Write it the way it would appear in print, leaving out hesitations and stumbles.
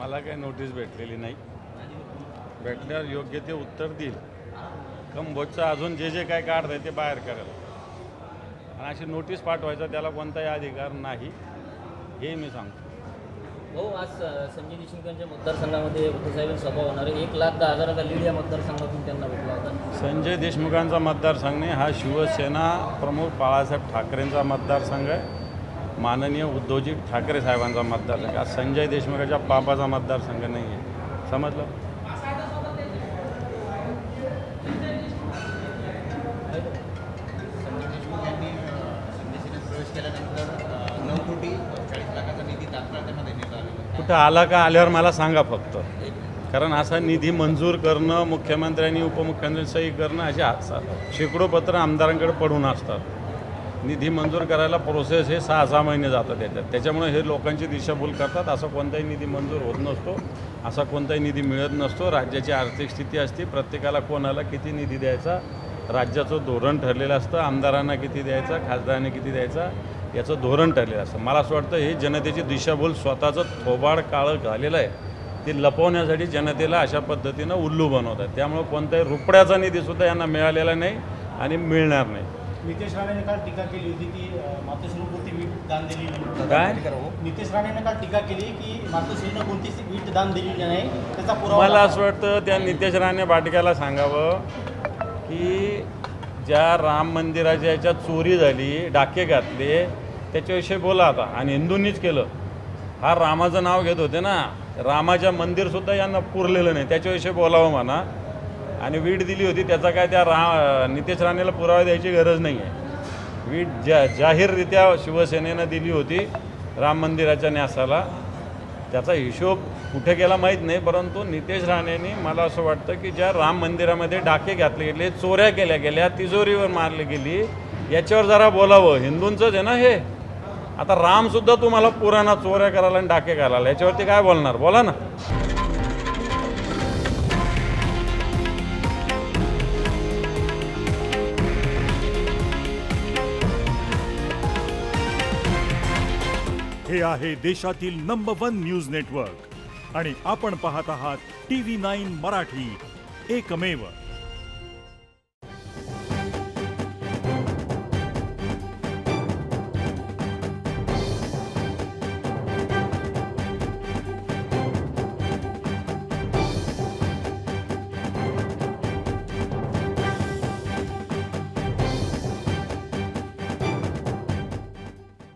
मला काही नोटीस भेटलेली नाही. भेटल्यावर योग्य ते उत्तर देईल. कंबोजचं अजून जे जे काय काढत आहे ते बाहेर करेल. आणि अशी नोटीस पाठवायचा त्याला कोणताही अधिकार नाही, हे मी सांगतो. हो, आज संजय देशमुखांच्या मतदारसंघामध्ये उद्धवसाहेबांची सभा होणार आहे. 1,10,000चा लीड या मतदारसंघातून त्यांना भेटला होता. संजय देशमुखांचा मतदारसंघ नाही, हा शिवसेना प्रमुख बाळासाहेब ठाकरेंचा मतदारसंघ आहे. माननीय उद्धवजी ठाकरे साहेबांचा मतदारसंघ. हा संजय देशमुखाच्या बापाचा मतदारसंघ नाही आहे. समजलं? कुठं आला का आल्यावर मला सांगा फक्त. कारण असा निधी मंजूर करणं, मुख्यमंत्र्यांनी उपमुख्यमंत्र्यांनी सही करणं, असे शेकडो पत्र आमदारांकडे पडून असतात. निधी मंजूर करायला प्रोसेस हे 6-6 महिने जातात त्याच्यामुळे हे लोकांची दिशाभूल करतात. असा कोणताही निधी मंजूर होत नसतो, असा कोणताही निधी मिळत नसतो. राज्याची आर्थिक स्थिती असते, प्रत्येकाला कोणाला किती निधी द्यायचा राज्याचं धोरण ठरलेलं असतं. आमदारांना किती द्यायचा, खासदारांना किती द्यायचा याचं धोरण ठरलेलं असतं. मला असं वाटतं हे जनतेची दिशाभूल स्वतःचं थोबाड काळं झालेलं आहे, ते लपवण्यासाठी जनतेला अशा पद्धतीनं उल्लू बनवतात. त्यामुळे कोणताही रुपड्याचा निधीसुद्धा यांना मिळालेला नाही आणि मिळणार नाही. नितेश राणेने काल टीका केली होती की मातोश्रीनं कोणती वीट दान दिलेली नाही. काय? नितेश राणेने काल टीका केली की मातोश्रीनं कोणतीच वीट दान दिलेली नाही, त्याचा पुरावा. मला असं वाटतं त्या नितेश राणे भाटक्याला सांगावं की ज्या राम मंदिराच्या याच्यात चोरी झाली, डाके घातले, त्याच्याविषयी बोला आता. आणि हिंदूंनीच केलं. हा रामाचं नाव घेत होते ना, रामाच्या मंदिरसुद्धा यांना पुरलेलं नाही, त्याच्याविषयी बोलावं म्हणा. आणि वीट दिली होती त्याचा काय त्या नितेश राणेला पुरावा द्यायची गरज नाही आहे. वीट जाहीररित्या शिवसेनेनं दिली होती राम मंदिराच्या न्यासाला. त्याचा हिशोब कुठे गेला माहीत नाही, परंतु नितेश राणेंनी मला असं वाटतं की ज्या राम मंदिरामध्ये डाके घातले गेले, चोऱ्या केल्या गेल्या, तिजोरीवर मारली गेली, याच्यावर जरा बोलावं. हिंदूंचंच आहे ना हे. आता रामसुद्धा तुम्हाला पुराणा चोऱ्या करायला आणि डाके घालायला, याच्यावरती काय बोलणार? बोला ना. हे आहे देशातील नंबर 1 न्यूज नेटवर्क आणि आपण पाहत आहात TV9 मराठी, एकमेव.